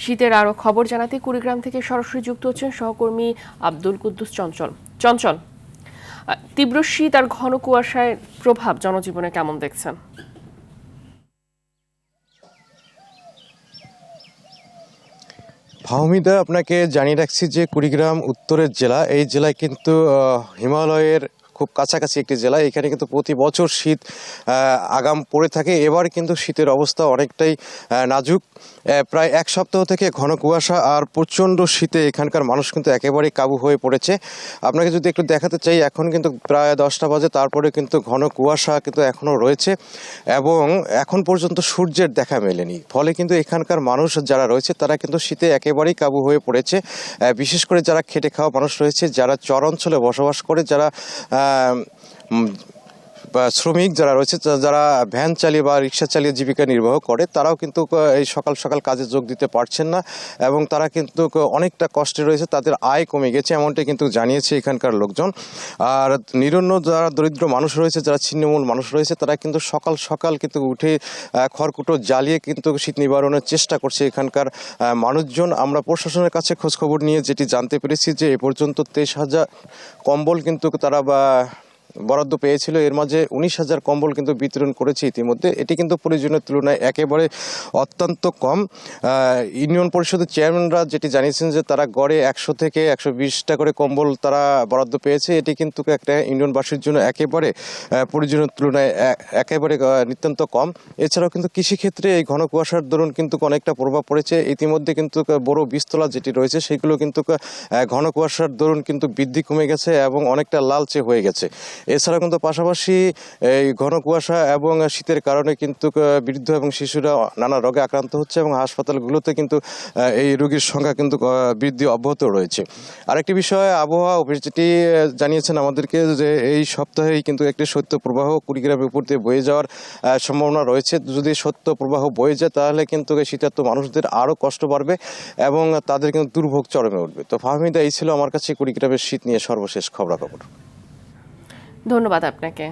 শীতের আরও খবর জানাতে কুড়িগ্রাম থেকে সরাসরি যুক্ত হচ্ছেন সহকর্মী আব্দুল কুদ্দুস চঞ্চল। চঞ্চল, তীব্র শীত আর ঘন কুয়াশায় প্রভাব জনজীবনে কেমন দেখছেন? ফাহমিদা, আপনাকে জানিয়ে রাখছি যে কুড়িগ্রাম উত্তরের জেলা, এই জেলায় কিন্তু হিমালয়ের খুব কাছাকাছি একটি জেলা। এখানে কিন্তু প্রতি বছর শীত আগাম পড়ে থাকে। এবার কিন্তু শীতের অবস্থা অনেকটাই নাজুক। প্রায় এক সপ্তাহ থেকে ঘন কুয়াশা আর প্রচণ্ড শীতে এখানকার মানুষ কিন্তু একেবারেই কাবু হয়ে পড়েছে। আপনাকে যদি একটু দেখাতে চাই, এখন কিন্তু প্রায় 10টা বাজে, তারপরে কিন্তু ঘন কুয়াশা কিন্তু এখনও রয়েছে এবং এখন পর্যন্ত সূর্যের দেখা মেলেনি। ফলে কিন্তু এখানকার মানুষ যারা রয়েছে তারা কিন্তু শীতে একেবারেই কাবু হয়ে পড়েছে। বিশেষ করে যারা খেটে খাওয়া মানুষ রয়েছে, যারা চর অঞ্চলে বসবাস করে, যারা শ্রমিক যারা রয়েছে, যারা ভ্যান চালিয়ে বা রিক্সা চালিয়ে জীবিকা নির্বাহ করে, তারাও কিন্তু এই সকাল সকাল কাজে যোগ দিতে পারছেন না এবং তারা কিন্তু অনেকটা কষ্টে রয়েছে, তাদের আয় কমে গেছে, এমনটাই কিন্তু জানিয়েছে এখানকার লোকজন। আর নিরন্ন যারা দরিদ্র মানুষ রয়েছে, যারা ছিন্নমূল মানুষ রয়েছে, তারা কিন্তু সকাল সকাল কিন্তু উঠে খড়কুটো জ্বালিয়ে কিন্তু শীত নিবারণের চেষ্টা করছে এখানকার মানুষজন। আমরা প্রশাসনের কাছে খোঁজখবর নিয়ে যেটি জানতে পেরেছি যে এ পর্যন্ত 23,000 কম্বল কিন্তু তারা বরাদ্দ পেয়েছিল। এর মাঝে 19,000 কম্বল কিন্তু বিতরণ করেছে ইতিমধ্যে। এটি কিন্তু প্রয়োজনের তুলনায় একেবারে অত্যন্ত কম। ইউনিয়ন পরিষদের চেয়ারম্যানরা যেটি জানিয়েছেন যে তারা গড়ে 100 থেকে 120টা করে কম্বল তারা বরাদ্দ পেয়েছে। এটি কিন্তু একটা ইউনিয়নবাসীর জন্য একেবারে প্রয়োজনের তুলনায় একেবারে নিতান্ত কম। এছাড়াও কিন্তু কৃষিক্ষেত্রে এই ঘন কুয়াশার দরুন কিন্তু অনেকটা প্রভাব পড়েছে। ইতিমধ্যে কিন্তু বড় বীজতলা যেটি রয়েছে সেগুলো কিন্তু ঘন কুয়াশার দরুন কিন্তু বৃদ্ধি কমে গেছে এবং অনেকটা লালচে হয়ে গেছে। এছাড়া কিন্তু পাশাপাশি এই ঘন কুয়াশা এবং শীতের কারণে কিন্তু বৃদ্ধ এবং শিশুরা নানা রোগে আক্রান্ত হচ্ছে এবং হাসপাতালগুলোতে কিন্তু এই রোগীর সংখ্যা কিন্তু বৃদ্ধি অব্যাহত রয়েছে। আরেকটি বিষয়, আবহাওয়া অফিস যেটি জানিয়েছেন আমাদেরকে যে এই সপ্তাহেই কিন্তু একটি শৈত্য প্রবাহ কুড়িগ্রামের উপর দিয়ে বয়ে যাওয়ার সম্ভাবনা রয়েছে। যদি শৈত্য প্রবাহ বয়ে যায় তাহলে কিন্তু শীতার্ত মানুষদের আরও কষ্ট বাড়বে এবং তাদের কিন্তু দুর্ভোগ চরমে উঠবে। তো ফাহমিদা, এই ছিল আমার কাছে কুড়িগ্রামের শীত নিয়ে সর্বশেষ খবরাখবর। ধন্যবাদ আপনাকে।